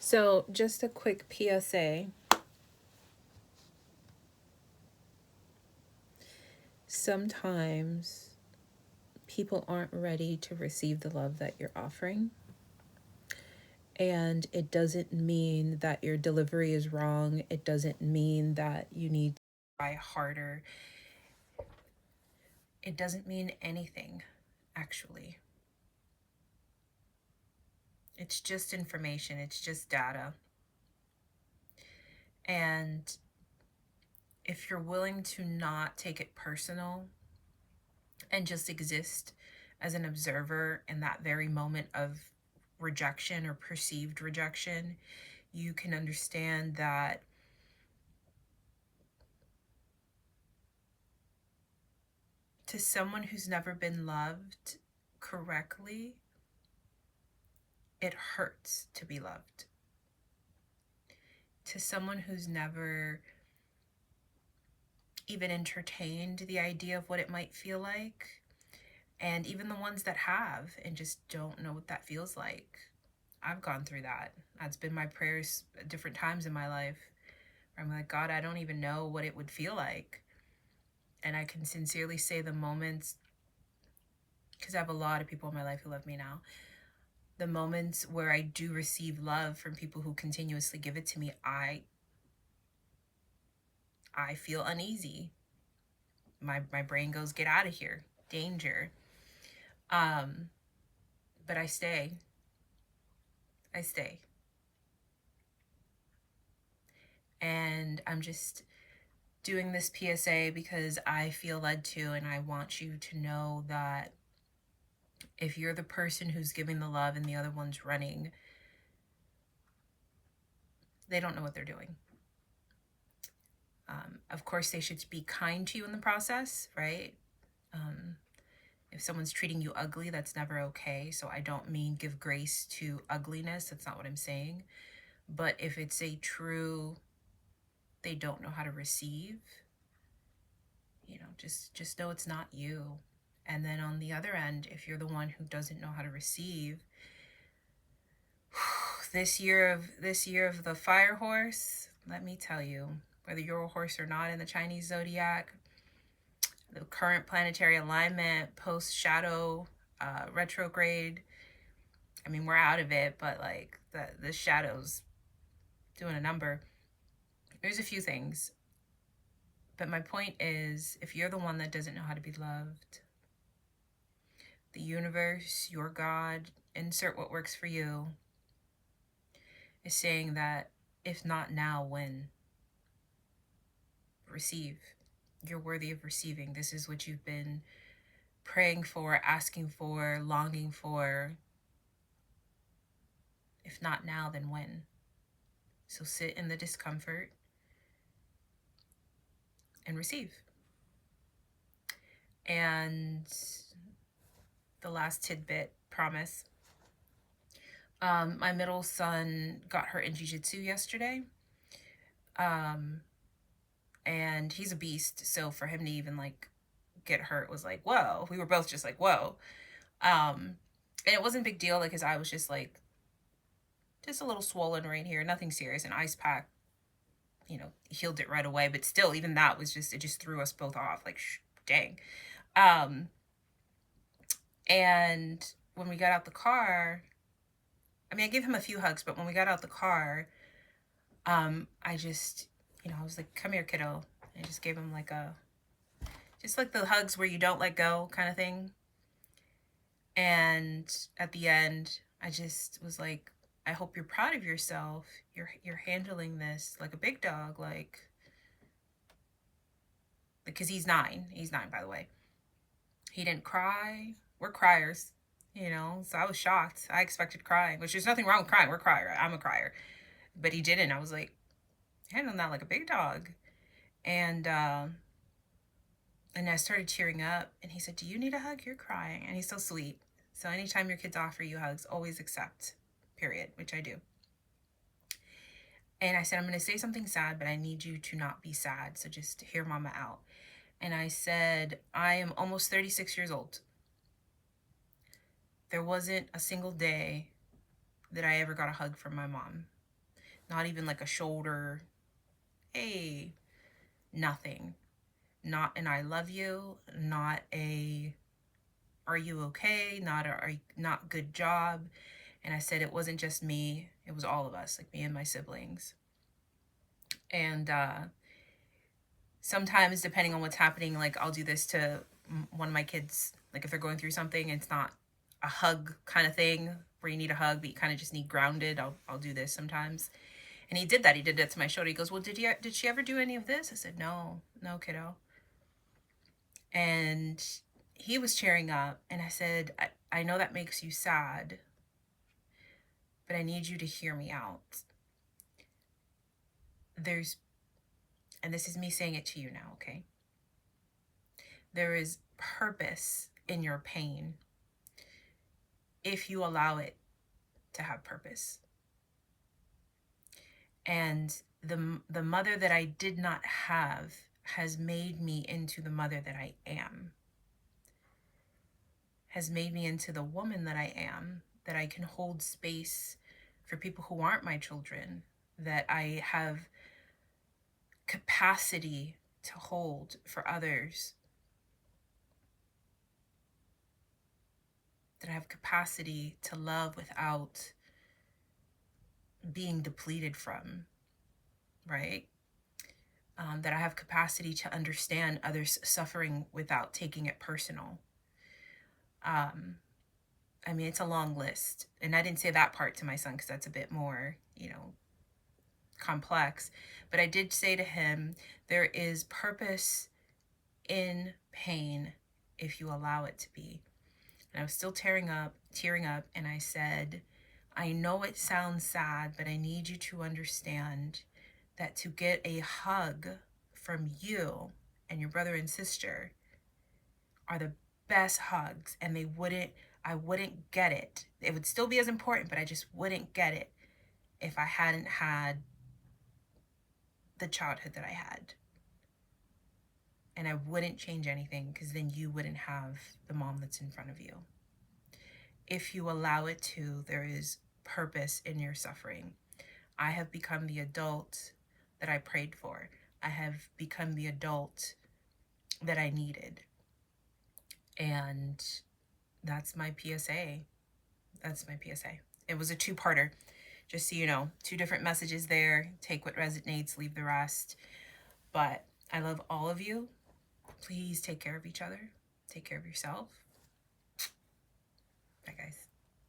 So, just a quick PSA. Sometimes people aren't ready to receive the love that you're offering. And it doesn't mean that your delivery is wrong. It doesn't mean that you need to try harder. It doesn't mean anything, actually. It's just information, it's just data. And if you're willing to not take it personal and just exist as an observer in that very moment of rejection or perceived rejection, you can understand that to someone who's never been loved correctly, it hurts to be loved. To someone who's never even entertained the idea of what it might feel like, and even the ones that have and just don't know what that feels like. I've gone through that. That's been my prayers at different times in my life. I'm like, God, I don't even know what it would feel like. And I can sincerely say the moments, because I have a lot of people in my life who love me now, the moments where I do receive love from people who continuously give it to me, I feel uneasy. My brain goes, get out of here, danger. But I stay. And I'm just doing this PSA because I feel led to, and I want you to know that if you're the person who's giving the love and the other one's running, they don't know what they're doing. Of course, they should be kind to you in the process, right? If someone's treating you ugly, that's never okay. So I don't mean give grace to ugliness. That's not what I'm saying. But if it's a true, they don't know how to receive, just know it's not you. And then on the other end, if you're the one who doesn't know how to receive, this year of the fire horse, let me tell you, whether you're a horse or not in the Chinese zodiac, the current planetary alignment, post shadow, retrograde, I mean, we're out of it, but like the shadow's doing a number. There's a few things. But my point is, if you're the one that doesn't know how to be loved, the universe, your God, insert what works for you, is saying that if not now, when? Receive. You're worthy of receiving. This is what you've been praying for, asking for, longing for. If not now, then when? So sit in the discomfort and receive. And the last tidbit, promise. My middle son got hurt in jiu-jitsu yesterday. And he's a beast. So for him to even like get hurt was like, whoa. We were both just like, whoa. And it wasn't a big deal, like, because I was just like, just a little swollen right here, nothing serious. An ice pack, healed it right away. But still, even that was just, it just threw us both off. Like, dang. And when we got out the car, I mean, I gave him a few hugs, but when we got out the car, I just, I was like, come here, kiddo. I just gave him like just like the hugs where you don't let go kind of thing. And at the end, I just was like, I hope you're proud of yourself. You're handling this like a big dog, like, because he's 9. He's 9, by the way. He didn't cry. We're criers, so I was shocked. I expected crying, which there's nothing wrong with crying. We're crier. I'm a crier. But he didn't. I was like, handling that like a big dog. And I started tearing up, and he said, do you need a hug? You're crying. And he's so sweet. So anytime your kids offer you hugs, always accept, period, which I do. And I said, I'm going to say something sad, but I need you to not be sad. So just hear mama out. And I said, I am almost 36 years old. There wasn't a single day that I ever got a hug from my mom. Not even like a shoulder, hey, nothing. Not an I love you, not a are you okay, not a not good job. And I said it wasn't just me, it was all of us, like me and my siblings. And sometimes, depending on what's happening, like I'll do this to one of my kids, like if they're going through something, it's not a hug kind of thing where you need a hug, but you kind of just need grounded. I'll do this sometimes. And he did that. He did that to my shoulder. He goes, well, did she ever do any of this? I said, no, kiddo. And he was cheering up, and I said, I know that makes you sad, but I need you to hear me out. And this is me saying it to you now, okay? There is purpose in your pain if you allow it to have purpose. And the mother that I did not have has made me into the mother that I am, has made me into the woman that I am, that I can hold space for people who aren't my children, that I have capacity to hold for others, that I have capacity to love without being depleted from, right? That I have capacity to understand others' suffering without taking it personal. I mean, it's a long list. And I didn't say that part to my son because that's a bit more, complex. But I did say to him, there is purpose in pain if you allow it to be. And I was still tearing up, and I said, I know it sounds sad, but I need you to understand that to get a hug from you and your brother and sister are the best hugs, and I wouldn't get it. It would still be as important, but I just wouldn't get it if I hadn't had the childhood that I had. And I wouldn't change anything, because then you wouldn't have the mom that's in front of you. If you allow it to, there is purpose in your suffering. I have become the adult that I prayed for. I have become the adult that I needed. And that's my PSA. That's my PSA. It was a two-parter, just so you know. 2 different messages there. Take what resonates, leave the rest. But I love all of you. Please take care of each other. Take care of yourself.